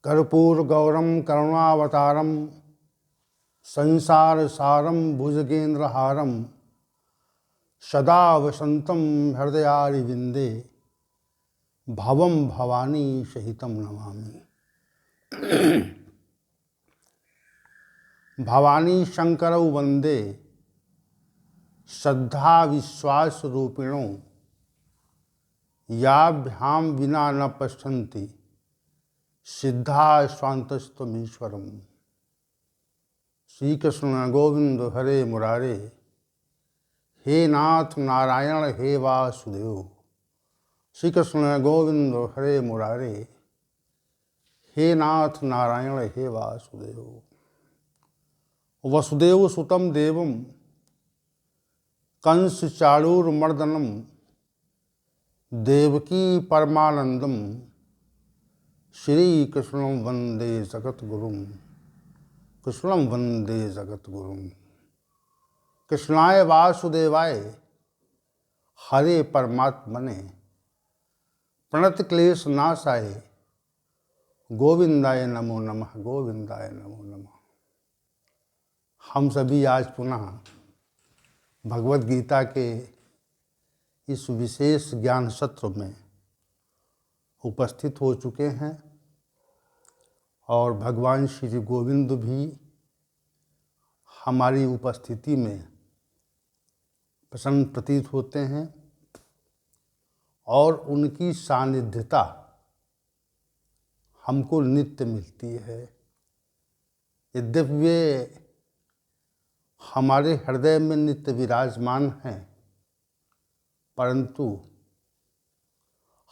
कर्पूरगौरम करुणावतारम संसार सारम भुजगेन्द्रहारम सदा वसंतम हृदयारविंदे भवम भवानी सहितम नमामि। भवानी शंकरौ वंदे श्रद्धा विश्वास रूपिणों याभ्यां विना न पश्यन्ति सिद्धा स्वान्तस्तमीश्वरम। श्री कृष्ण गोविंद हरे मुरारे, हे नाथ नारायण हे वासुदेव। श्री कृष्ण गोविंद हरे मुरारे, हे नाथ नारायण हे वासुदेव। वसुदेव सुतम देवम कंस चाणूरमर्दनम देवकी परमानंदम श्री कृष्णं वंदे जगद्गुरुं। कृष्णं वंदे जगद्गुरुं। कृष्णाय वासुदेवाय हरे परमात्मने प्रणत क्लेश नाशाय गोविंदाय नमो नमः। गोविंदाय नमो नमः। हम सभी आज पुनः भगवद गीता के इस विशेष ज्ञान सत्र में उपस्थित हो चुके हैं और भगवान श्री गोविंद भी हमारी उपस्थिति में प्रसन्न प्रतीत होते हैं और उनकी सानिध्यता हमको नित्य मिलती है। यद्यपि वे हमारे हृदय में नित्य विराजमान हैं, परंतु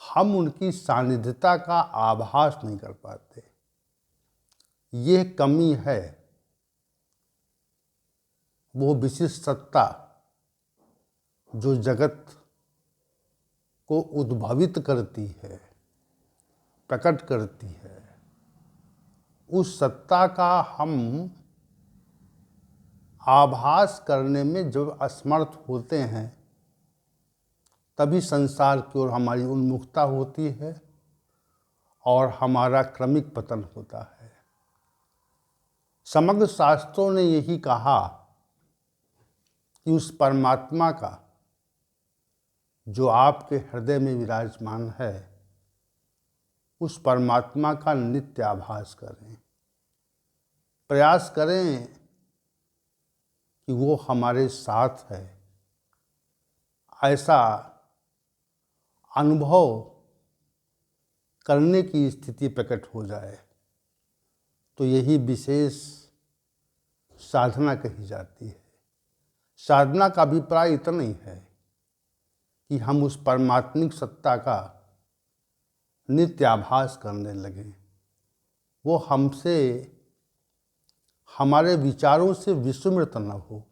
हम उनकी सानिध्यता का आभास नहीं कर पाते। ये कमी है। वो विशिष्ट सत्ता जो जगत को उद्भवित करती है, प्रकट करती है, उस सत्ता का हम आभास करने में जो असमर्थ होते हैं, तभी संसार की ओर हमारी उन्मुखता होती है और हमारा क्रमिक पतन होता है। समग्र शास्त्रों ने यही कहा कि उस परमात्मा का जो आपके हृदय में विराजमान है, उस परमात्मा का नित्य आभास करें। प्रयास करें कि वो हमारे साथ है। ऐसा अनुभव करने की स्थिति प्रकट हो जाए तो यही विशेष साधना कही जाती है। साधना का अभिप्राय इतना ही है कि हम उस परमात्मिक सत्ता का नित्य आभास करने लगें। वो हमसे, हमारे विचारों से विस्मृत न हो।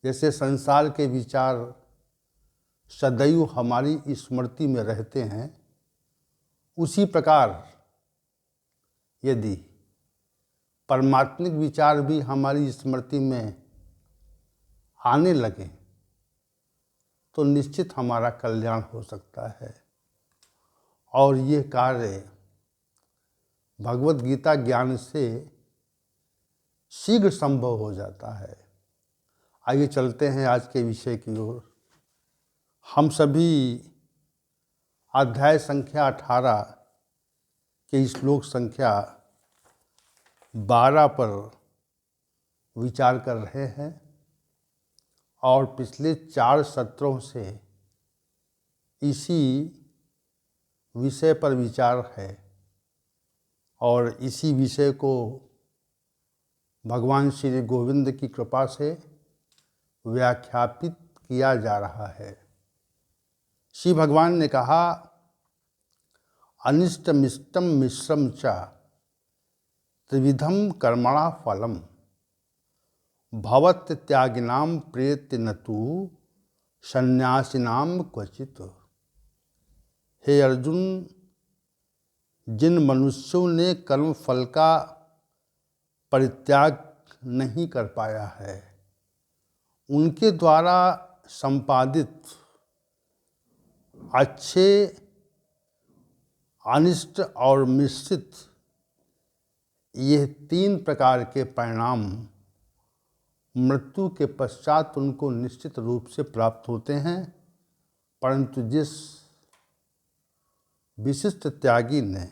जैसे संसार के विचार सदैव हमारी स्मृति में रहते हैं, उसी प्रकार यदि परमात्मिक विचार भी हमारी स्मृति में आने लगे तो निश्चित हमारा कल्याण हो सकता है। और ये कार्य भगवद गीता ज्ञान से शीघ्र संभव हो जाता है। आइए चलते हैं आज के विषय की ओर। हम सभी अध्याय संख्या 18 के श्लोक संख्या 12 पर विचार कर रहे हैं और पिछले 4 सत्रों से इसी विषय पर विचार है और इसी विषय को भगवान श्री गोविंद की कृपा से व्याख्यापित किया जा रहा है। श्री भगवान ने कहा, अनिष्टमिष्टम मिश्रम च त्रिविधम कर्मणा फलम भवत त्यागिनाम प्रेत्य न तु सन्यासिनाम क्वचित। हे अर्जुन, जिन मनुष्यों ने कर्म फल का परित्याग नहीं कर पाया है, उनके द्वारा संपादित अच्छे, अनिष्ट और मिश्रित यह 3 प्रकार के परिणाम मृत्यु के पश्चात उनको निश्चित रूप से प्राप्त होते हैं, परंतु जिस विशिष्ट त्यागी ने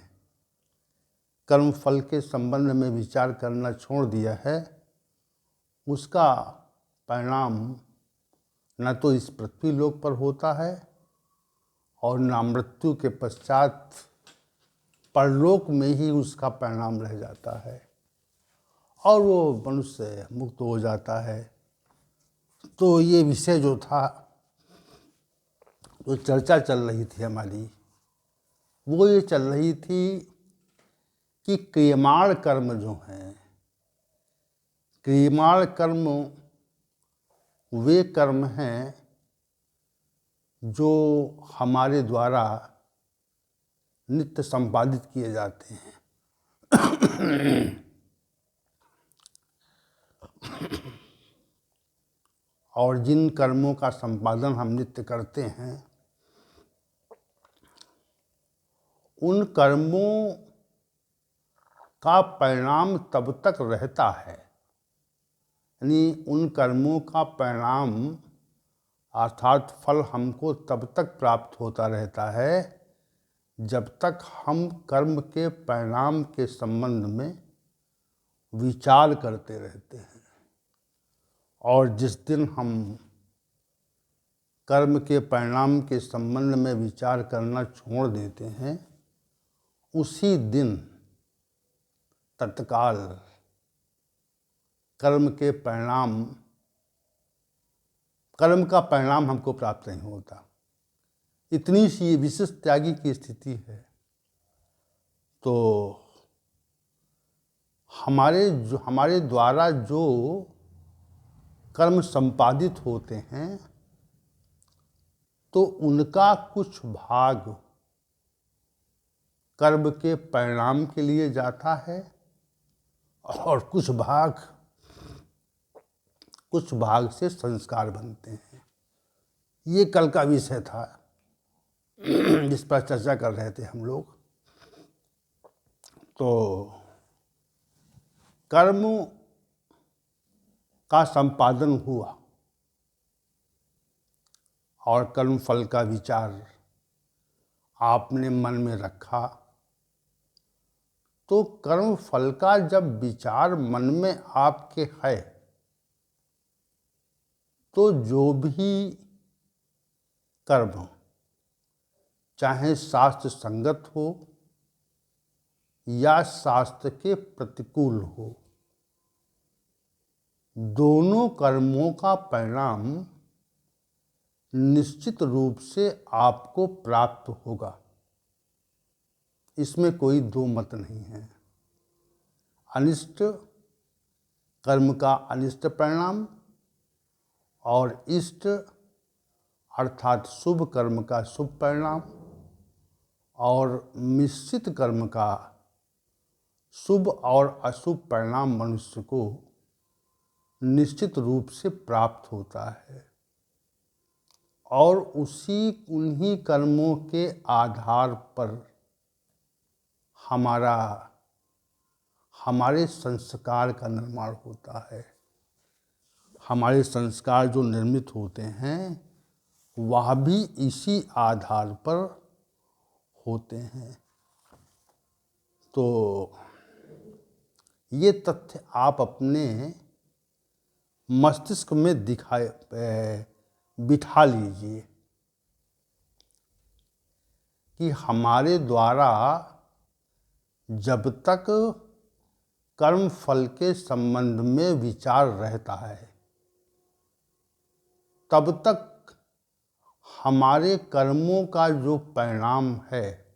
कर्मफल के संबंध में विचार करना छोड़ दिया है, उसका परिणाम न तो इस पृथ्वी लोक पर होता है और न मृत्यु के पश्चात परलोक में ही उसका परिणाम रह जाता है और वो मनुष्य मुक्त हो जाता है। तो ये विषय जो था, जो चर्चा चल रही थी हमारी, वो ये चल रही थी कि क्रियमाण कर्म जो हैं, क्रियमाण कर्म वे कर्म हैं जो हमारे द्वारा नित्य संपादित किए जाते हैं। और जिन कर्मों का संपादन हम नित्य करते हैं, उन कर्मों का परिणाम तब तक रहता है, यानी उन कर्मों का परिणाम अर्थात फल हमको तब तक प्राप्त होता रहता है जब तक हम कर्म के परिणाम के संबंध में विचार करते रहते हैं। और जिस दिन हम कर्म के परिणाम के संबंध में विचार करना छोड़ देते हैं, उसी दिन तत्काल कर्म का परिणाम हमको प्राप्त नहीं होता। इतनी सी विशिष्ट त्यागी की स्थिति है। तो हमारे द्वारा जो कर्म संपादित होते हैं, तो उनका कुछ भाग कर्म के परिणाम के लिए जाता है और कुछ भाग से संस्कार बनते हैं। ये कल का विषय था जिस पर चर्चा कर रहे थे हम लोग। तो कर्म का संपादन हुआ और कर्म फल का विचार आपने मन में रखा, तो कर्म फल का जब विचार मन में आपके है, तो जो भी कर्म चाहे शास्त्र संगत हो या शास्त्र के प्रतिकूल हो, दोनों कर्मों का परिणाम निश्चित रूप से आपको प्राप्त होगा। इसमें कोई दो मत नहीं है। अनिष्ट कर्म का अनिष्ट परिणाम और इष्ट अर्थात शुभ कर्म का शुभ परिणाम और मिश्रित कर्म का शुभ और अशुभ परिणाम मनुष्य को निश्चित रूप से प्राप्त होता है। और उन्हीं कर्मों के आधार पर हमारे संस्कार का निर्माण होता है। हमारे संस्कार जो निर्मित होते हैं, वह भी इसी आधार पर होते हैं। तो ये तथ्य आप अपने मस्तिष्क में बिठा लीजिए कि हमारे द्वारा जब तक कर्म फल के संबंध में विचार रहता है, तब तक हमारे कर्मों का जो परिणाम है,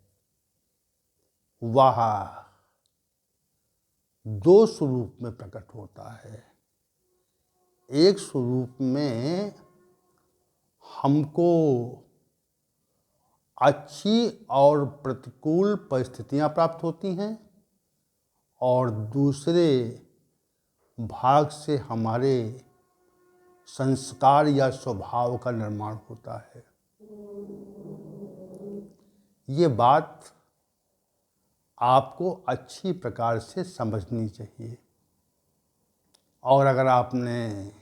वह दो स्वरूप में प्रकट होता है। एक स्वरूप में हमको अच्छी और प्रतिकूल परिस्थितियां प्राप्त होती हैं और दूसरे भाग से हमारे संस्कार या स्वभाव का निर्माण होता है। ये बात आपको अच्छी प्रकार से समझनी चाहिए। और अगर आपने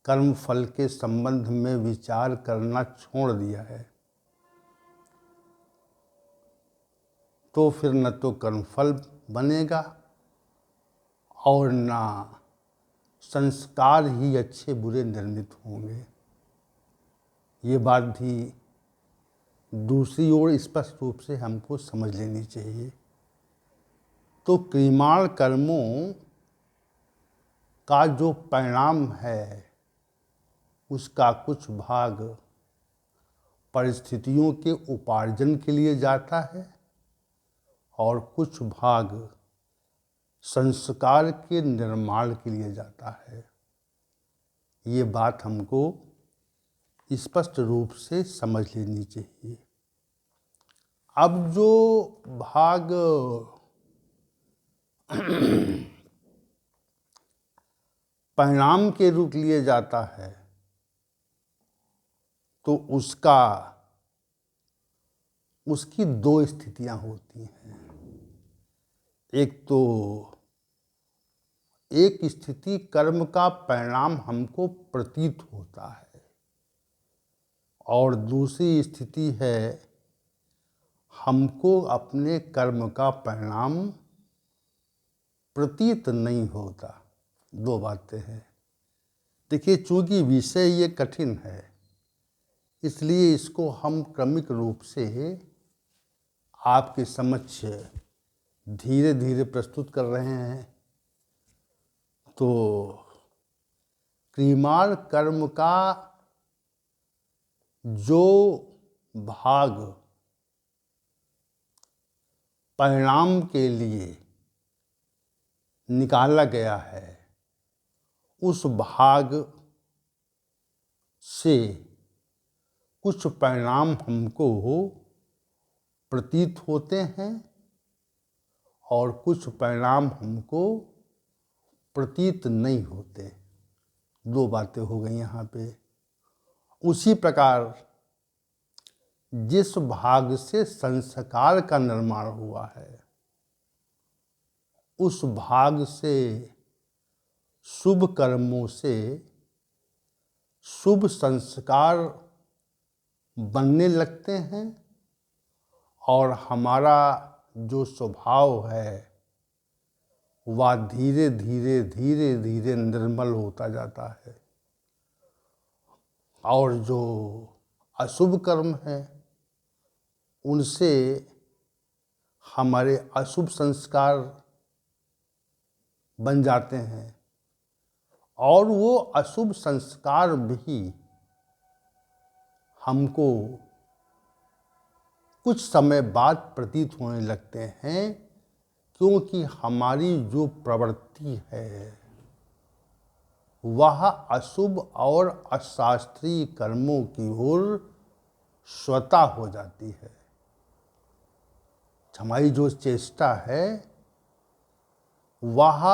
कर्मफल के संबंध में विचार करना छोड़ दिया है तो फिर न तो कर्मफल बनेगा और ना संस्कार ही अच्छे बुरे निर्मित होंगे। ये बात भी दूसरी ओर स्पष्ट रूप से हमको समझ लेनी चाहिए। तो क्रियामाण कर्मों का जो परिणाम है उसका कुछ भाग परिस्थितियों के उपार्जन के लिए जाता है और कुछ भाग संस्कार के निर्माण के लिए जाता है। ये बात हमको स्पष्ट रूप से समझ लेनी चाहिए। अब जो भाग परिणाम के रूप लिए जाता है तो उसकी दो स्थितियां होती हैं। एक स्थिति कर्म का परिणाम हमको प्रतीत होता है और दूसरी स्थिति है हमको अपने कर्म का परिणाम प्रतीत नहीं होता। दो बातें हैं। देखिए, चूंकि विषय ये कठिन है इसलिए इसको हम क्रमिक रूप से आपके समक्ष धीरे धीरे प्रस्तुत कर रहे हैं। तो क्रियामाण कर्म का जो भाग परिणाम के लिए निकाला गया है उस भाग से कुछ परिणाम हमको प्रतीत होते हैं और कुछ परिणाम हमको प्रतीत नहीं होते। दो बातें हो गई यहाँ पे। उसी प्रकार जिस भाग से संस्कार का निर्माण हुआ है उस भाग से शुभ कर्मों से शुभ संस्कार बनने लगते हैं और हमारा जो स्वभाव है वह धीरे धीरे धीरे धीरे निर्मल होता जाता है और जो अशुभ कर्म है उनसे हमारे अशुभ संस्कार बन जाते हैं और वो अशुभ संस्कार भी हमको कुछ समय बाद प्रतीत होने लगते हैं क्योंकि हमारी जो प्रवृत्ति है वह अशुभ और अशास्त्रीय कर्मों की ओर स्वतः हो जाती है। हमारी जो चेष्टा है वह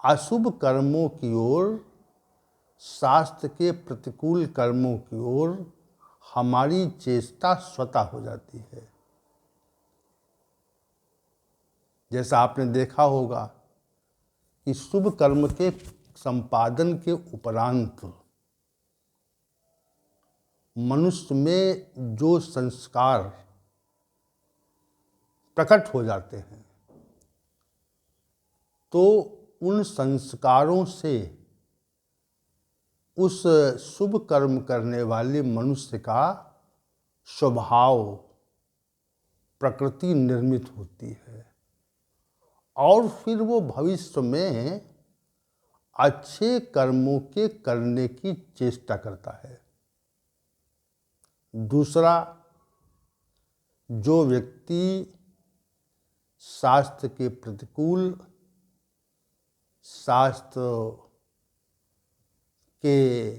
अशुभ कर्मों की ओर, शास्त्र के प्रतिकूल कर्मों की ओर हमारी चेष्टा स्वतः हो जाती है। जैसा आपने देखा होगा कि शुभ कर्म के संपादन के उपरांत मनुष्य में जो संस्कार प्रकट हो जाते हैं तो उन संस्कारों से उस शुभ कर्म करने वाले मनुष्य का स्वभाव प्रकृति निर्मित होती है और फिर वो भविष्य में अच्छे कर्मों के करने की चेष्टा करता है। दूसरा, जो व्यक्ति शास्त्र के प्रतिकूल, शास्त्र के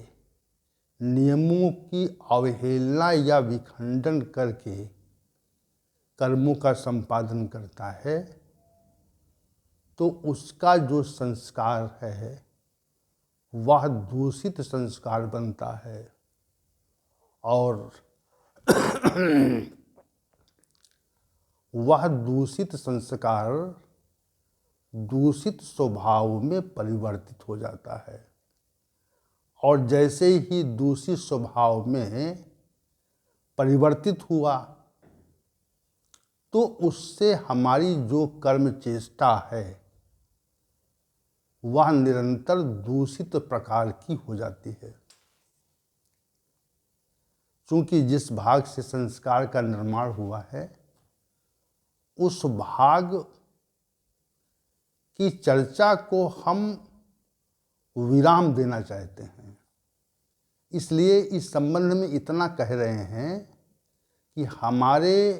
नियमों की अवहेलना या विखंडन करके कर्मों का संपादन करता है तो उसका जो संस्कार है वह दूषित संस्कार बनता है और वह दूषित संस्कार दूषित स्वभाव में परिवर्तित हो जाता है। और जैसे ही दूषित स्वभाव में परिवर्तित हुआ तो उससे हमारी जो कर्म चेष्टा है वह निरंतर दूषित प्रकार की हो जाती है। क्योंकि जिस भाग से संस्कार का निर्माण हुआ है उस भाग की चर्चा को हम विराम देना चाहते हैं। इसलिए इस संबंध में इतना कह रहे हैं कि हमारे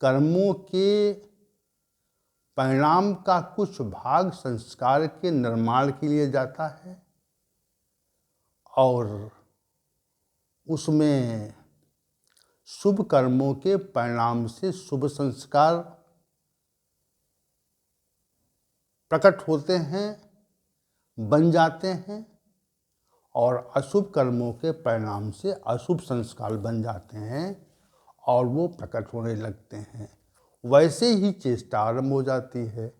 कर्मों के परिणाम का कुछ भाग संस्कार के निर्माण के लिए जाता है और उसमें शुभ कर्मों के परिणाम से शुभ संस्कार प्रकट होते हैं, बन जाते हैं, और अशुभ कर्मों के परिणाम से अशुभ संस्कार बन जाते हैं और वो प्रकट होने लगते हैं। वैसे ही चेष्टा आरंभ हो जाती है।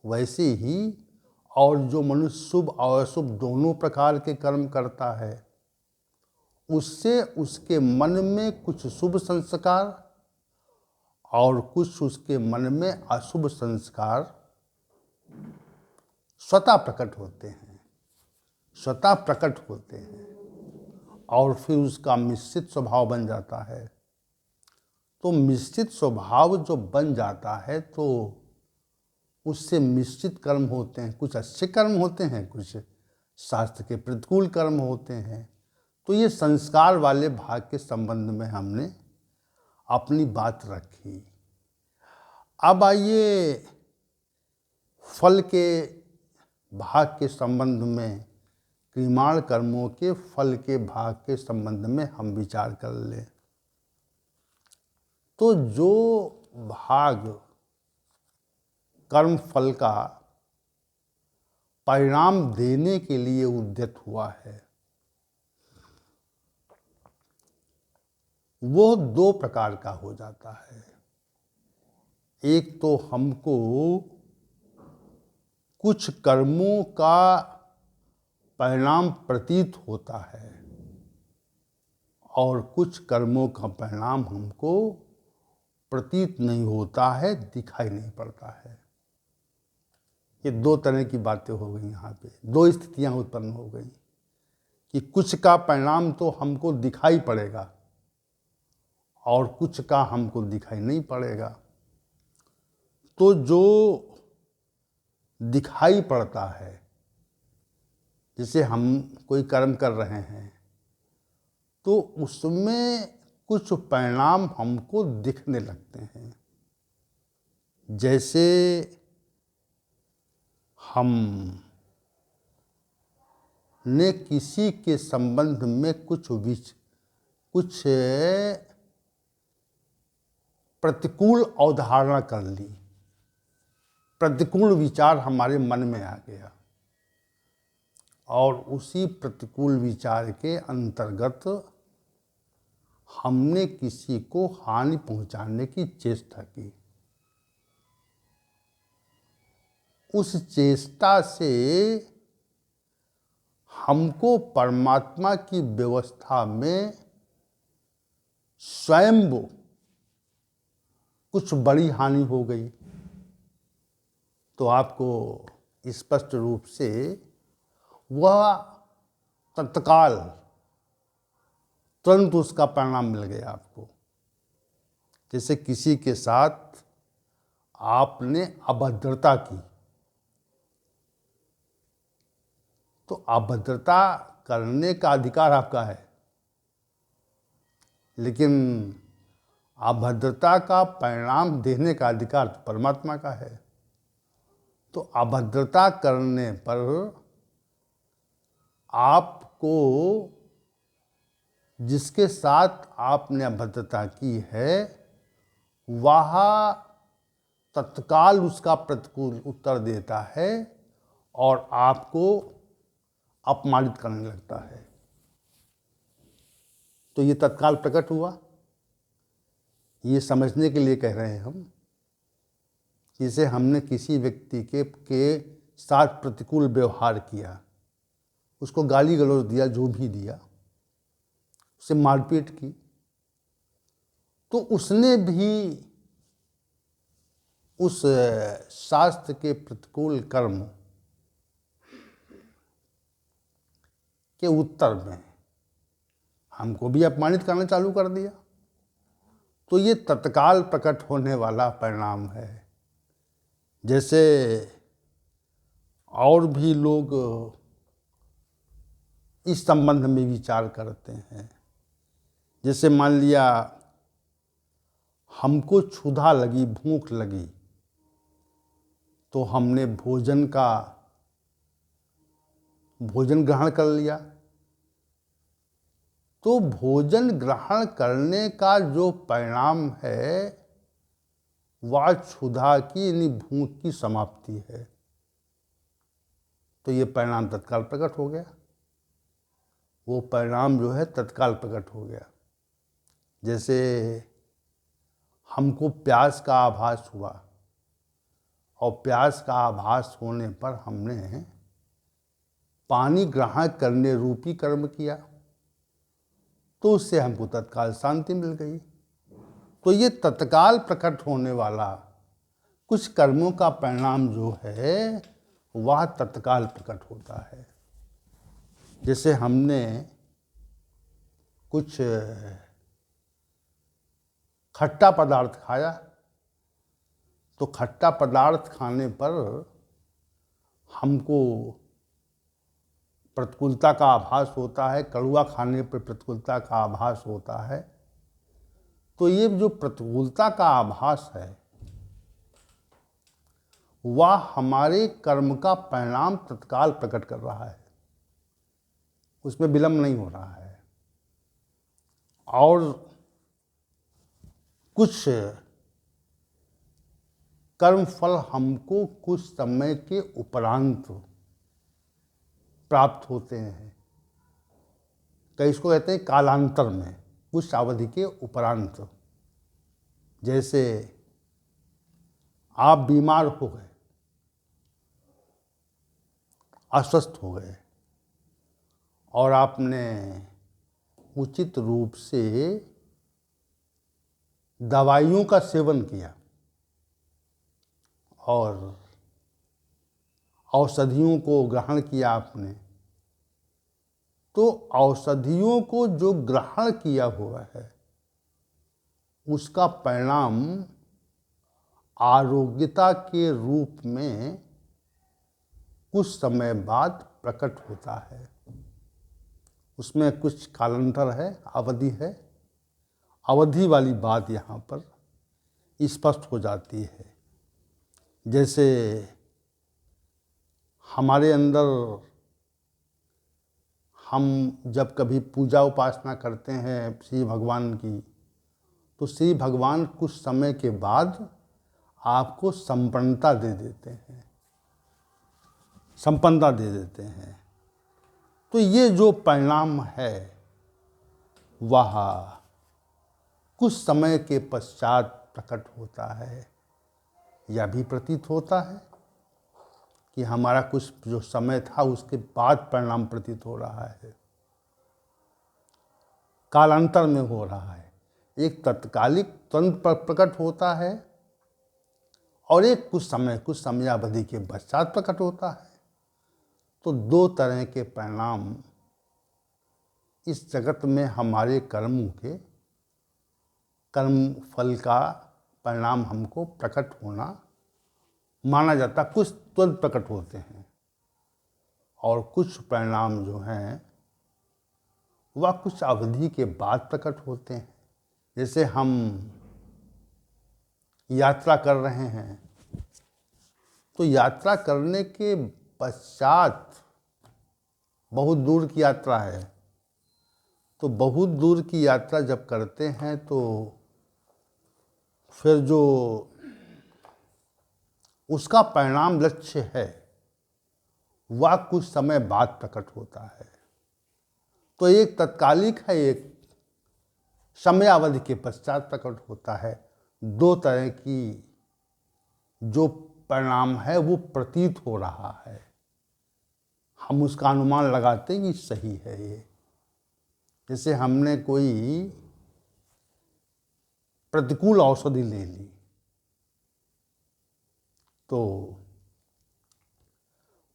वैसे ही और जो मनुष्य शुभ और अशुभ दोनों प्रकार के कर्म करता है उससे उसके मन में कुछ शुभ संस्कार और कुछ उसके मन में अशुभ संस्कार स्वतः प्रकट होते हैं और फिर उसका मिश्रित स्वभाव बन जाता है। तो मिश्रित स्वभाव जो बन जाता है तो उससे मिश्रित कर्म होते हैं, कुछ अच्छे कर्म होते हैं, कुछ शास्त्र के प्रतिकूल कर्म होते हैं। तो ये संस्कार वाले भाग के संबंध में हमने अपनी बात रखी। अब आइए फल के भाग के संबंध में, क्रियमाण कर्मों के फल के भाग के संबंध में हम विचार कर लें। तो जो भाग कर्म फल का परिणाम देने के लिए उद्यत हुआ है वो दो प्रकार का हो जाता है। एक तो हमको कुछ कर्मों का परिणाम प्रतीत होता है और कुछ कर्मों का परिणाम हमको प्रतीत नहीं होता है, दिखाई नहीं पड़ता है। ये दो तरह की बातें हो गई। यहाँ पे दो स्थितियाँ उत्पन्न हो गई कि कुछ का परिणाम तो हमको दिखाई पड़ेगा और कुछ का हमको दिखाई नहीं पड़ेगा। तो जो दिखाई पड़ता है, जैसे हम कोई कर्म कर रहे हैं तो उसमें कुछ परिणाम हमको दिखने लगते हैं। जैसे हम ने किसी के संबंध में कुछ प्रतिकूल अवधारणा कर ली, प्रतिकूल विचार हमारे मन में आ गया और उसी प्रतिकूल विचार के अंतर्गत हमने किसी को हानि पहुंचाने की चेष्टा की। उस चेष्टा से हमको परमात्मा की व्यवस्था में स्वयं कुछ बड़ी हानि हो गई। तो आपको स्पष्ट रूप से वह तत्काल तुरंत उसका परिणाम मिल गया आपको। जैसे किसी के साथ आपने अभद्रता की, तो अभद्रता करने का अधिकार आपका है, लेकिन अभद्रता का परिणाम देने का अधिकार तो परमात्मा का है। तो अभद्रता करने पर आपको जिसके साथ आपने अभद्रता की है वह तत्काल उसका प्रतिकूल उत्तर देता है और आपको अपमानित करने लगता है। तो ये तत्काल प्रकट हुआ। ये समझने के लिए कह रहे हैं हम, जिसे हमने किसी व्यक्ति के साथ प्रतिकूल व्यवहार किया, उसको गाली गलौज दिया, जो भी दिया, उसे मारपीट की, तो उसने भी उस शास्त्र के प्रतिकूल कर्म के उत्तर में हमको भी अपमानित करना चालू कर दिया। तो ये तत्काल प्रकट होने वाला परिणाम है। जैसे और भी लोग इस संबंध में विचार करते हैं। जैसे मान लिया हमको क्षुधा लगी, भूख लगी, तो हमने भोजन ग्रहण कर लिया। तो भोजन ग्रहण करने का जो परिणाम है वह क्षुधा की यानी भूख की समाप्ति है। तो ये परिणाम तत्काल प्रकट हो गया, वो परिणाम जो है तत्काल प्रकट हो गया। जैसे हमको प्यास का आभास हुआ और प्यास का आभास होने पर हमने पानी ग्रहण करने रूपी कर्म किया, तो उससे हमको तत्काल शांति मिल गई। तो ये तत्काल प्रकट होने वाला कुछ कर्मों का परिणाम जो है वह तत्काल प्रकट होता है। जैसे हमने कुछ खट्टा पदार्थ खाया, तो खट्टा पदार्थ खाने पर हमको प्रतिकूलता का आभास होता है, कड़वा खाने पर प्रतिकूलता का आभास होता है। तो ये जो प्रतिकूलता का आभास है वह हमारे कर्म का परिणाम तत्काल प्रकट कर रहा है, उसमें विलंब नहीं हो रहा है। और कुछ कर्म फल हमको कुछ समय के उपरांत प्राप्त होते हैं। कई इसको कहते हैं कालांतर में, कुछ अवधि के उपरांत। जैसे आप बीमार हो गए, अस्वस्थ हो गए, और आपने उचित रूप से दवाइयों का सेवन किया और औषधियों को ग्रहण किया आपने, तो औषधियों को जो ग्रहण किया हुआ है उसका परिणाम आरोग्यता के रूप में कुछ समय बाद प्रकट होता है। उसमें कुछ कालांतर है, अवधि है। अवधि वाली बात यहाँ पर स्पष्ट हो जाती है। जैसे हमारे अंदर हम जब कभी पूजा उपासना करते हैं श्री भगवान की, तो श्री भगवान कुछ समय के बाद आपको संपन्नता दे देते हैं, संपन्नता दे देते हैं। तो ये जो परिणाम है वह कुछ समय के पश्चात प्रकट होता है। यह भी प्रतीत होता है कि हमारा कुछ जो समय था उसके बाद परिणाम प्रतीत हो रहा है, कालांतर में हो रहा है। एक तत्कालिक तुरंत पर प्रकट होता है और एक कुछ समयावधि के पश्चात प्रकट होता है। तो दो तरह के परिणाम इस जगत में हमारे कर्मों के कर्म फल का परिणाम हमको प्रकट होना माना जाता। कुछ तुरंत प्रकट होते हैं और कुछ परिणाम जो हैं वह कुछ अवधि के बाद प्रकट होते हैं। जैसे हम यात्रा कर रहे हैं, तो यात्रा करने के पश्चात, बहुत दूर की यात्रा है, तो बहुत दूर की यात्रा जब करते हैं तो फिर जो उसका परिणाम लक्ष्य है वह कुछ समय बाद प्रकट होता है। तो एक तत्कालिक है, एक समयावधि के पश्चात प्रकट होता है। दो तरह की जो परिणाम है वो प्रतीत हो रहा है, हम उसका अनुमान लगाते हैं कि सही है ये। जैसे हमने कोई प्रतिकूल औषधि ले ली, तो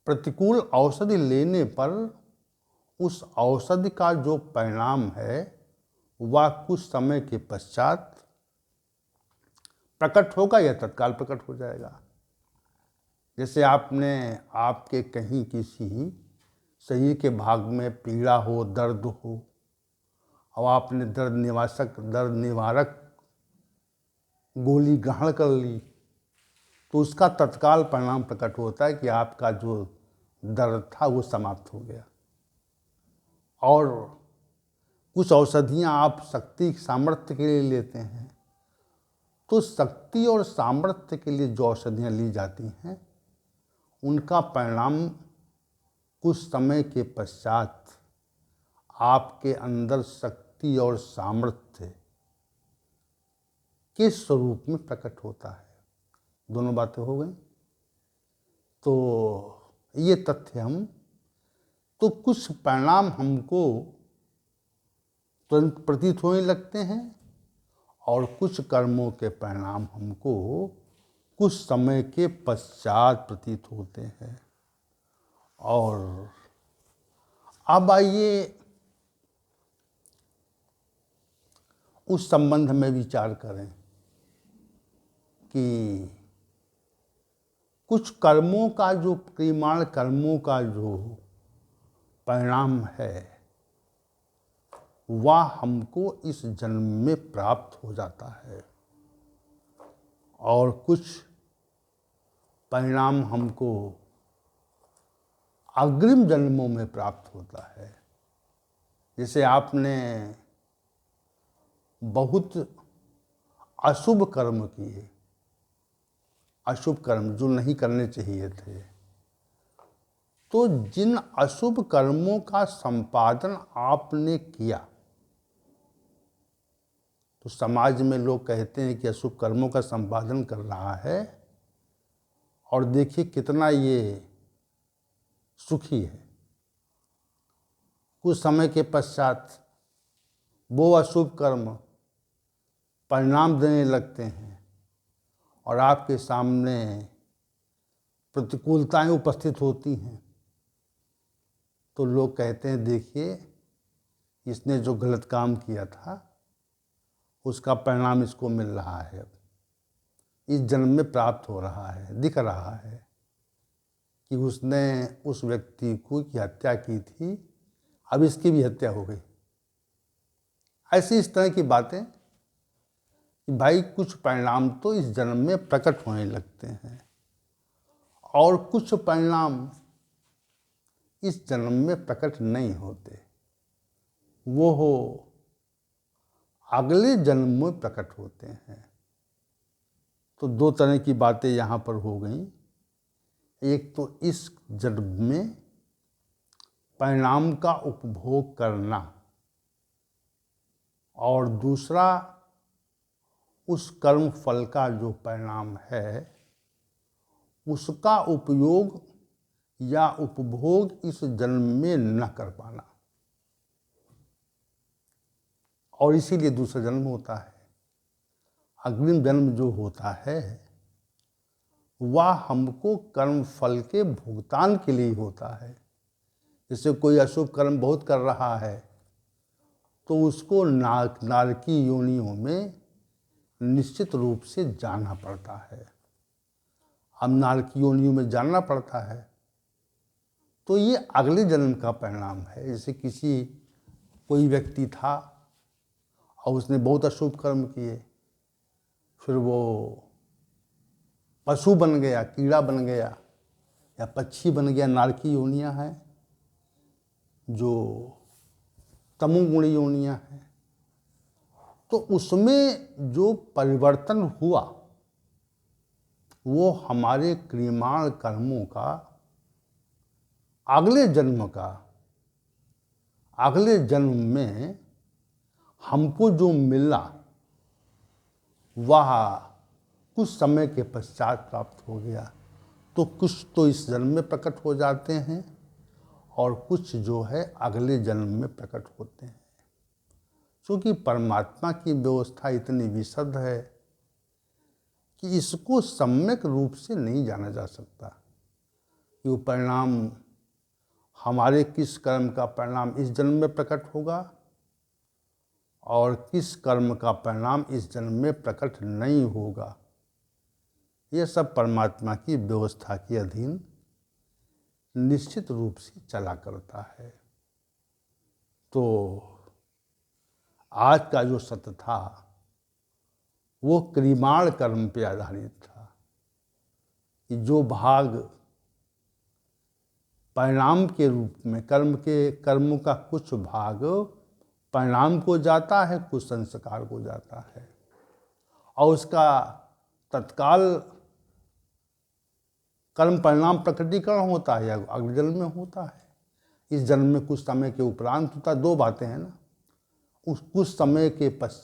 प्रतिकूल औषधि लेने पर उस औषधि का जो परिणाम है वह कुछ समय के पश्चात प्रकट होगा या तत्काल प्रकट हो जाएगा। जैसे आपके कहीं किसी शरीर के भाग में पीड़ा हो, दर्द हो, और आपने दर्द निवारक गोली ग्रहण कर ली, तो उसका तत्काल परिणाम प्रकट होता है कि आपका जो दर्द था वो समाप्त हो गया। और कुछ औषधियाँ आप शक्ति सामर्थ्य के लिए लेते हैं, तो शक्ति और सामर्थ्य के लिए जो औषधियाँ ली जाती हैं उनका परिणाम कुछ समय के पश्चात आपके अंदर शक्ति और सामर्थ्य के स्वरूप में प्रकट होता है। दोनों बातें हो गई। तो ये तथ्य हम तो कुछ परिणाम हमको तुरंत प्रतीत होने लगते हैं और कुछ कर्मों के परिणाम हमको कुछ समय के पश्चात प्रतीत होते हैं। और अब आइए उस संबंध में विचार करें कि कुछ कर्मों का जो क्रियमाण कर्मों का जो परिणाम है वह हमको इस जन्म में प्राप्त हो जाता है, और कुछ परिणाम हमको अग्रिम जन्मों में प्राप्त होता है। जैसे आपने बहुत अशुभ कर्म किए, अशुभ कर्म जो नहीं करने चाहिए थे, तो जिन अशुभ कर्मों का संपादन आपने किया, तो समाज में लोग कहते हैं कि अशुभ कर्मों का संपादन कर रहा है और देखिए कितना ये सुखी है। कुछ समय के पश्चात वो अशुभ कर्म परिणाम देने लगते हैं और आपके सामने प्रतिकूलताएं उपस्थित होती हैं, तो लोग कहते हैं देखिए इसने जो गलत काम किया था उसका परिणाम इसको मिल रहा है, अब इस जन्म में प्राप्त हो रहा है, दिख रहा है कि उसने उस व्यक्ति की हत्या की थी, अब इसकी भी हत्या हो गई। ऐसी इस तरह की बातें कि भाई कुछ परिणाम तो इस जन्म में प्रकट होने लगते हैं और कुछ परिणाम इस जन्म में प्रकट नहीं होते, वो अगले जन्म में प्रकट होते हैं। तो दो तरह की बातें यहाँ पर हो गई। एक तो इस जन्म में परिणाम का उपभोग करना, और दूसरा उस कर्म फल का जो परिणाम है उसका उपयोग या उपभोग इस जन्म में न कर पाना, और इसीलिए दूसरा जन्म होता है। अग्रिम जन्म जो होता है वह हमको कर्म फल के भुगतान के लिए होता है। जैसे कोई अशुभ कर्म बहुत कर रहा है तो उसको नारकी योनियों में निश्चित रूप से जाना पड़ता है। अब नारकी योनियों में जाना पड़ता है तो ये अगले जन्म का परिणाम है। जैसे कोई व्यक्ति था और उसने बहुत अशुभ कर्म किए, फिर वो पशु बन गया, कीड़ा बन गया या पक्षी बन गया। नारकी योनियाँ हैं जो तमोगुणी योनियाँ हैं। तो उसमें जो परिवर्तन हुआ वो हमारे क्रियमाण कर्मों का अगले जन्म में हमको जो मिला वह कुछ समय के पश्चात प्राप्त हो गया। तो कुछ तो इस जन्म में प्रकट हो जाते हैं और कुछ जो है अगले जन्म में प्रकट होते हैं। क्योंकि परमात्मा की व्यवस्था इतनी विशद है कि इसको सम्यक रूप से नहीं जाना जा सकता कि वो परिणाम हमारे किस कर्म का परिणाम इस जन्म में प्रकट होगा और किस कर्म का परिणाम इस जन्म में प्रकट नहीं होगा। यह सब परमात्मा की व्यवस्था के अधीन निश्चित रूप से चला करता है। तो आज का जो सत्य था वो क्रियामाण कर्म पे आधारित था कि जो भाग परिणाम के रूप में कर्मों का कुछ भाग परिणाम को जाता है, कुछ संस्कार को जाता है और उसका तत्काल कर्म परिणाम प्रकटीकरण होता है या अगले जन्म में होता है। इस जन्म में कुछ समय के उपरांत होता है। दो बातें हैं ना, उस कुछ समय के पश्चात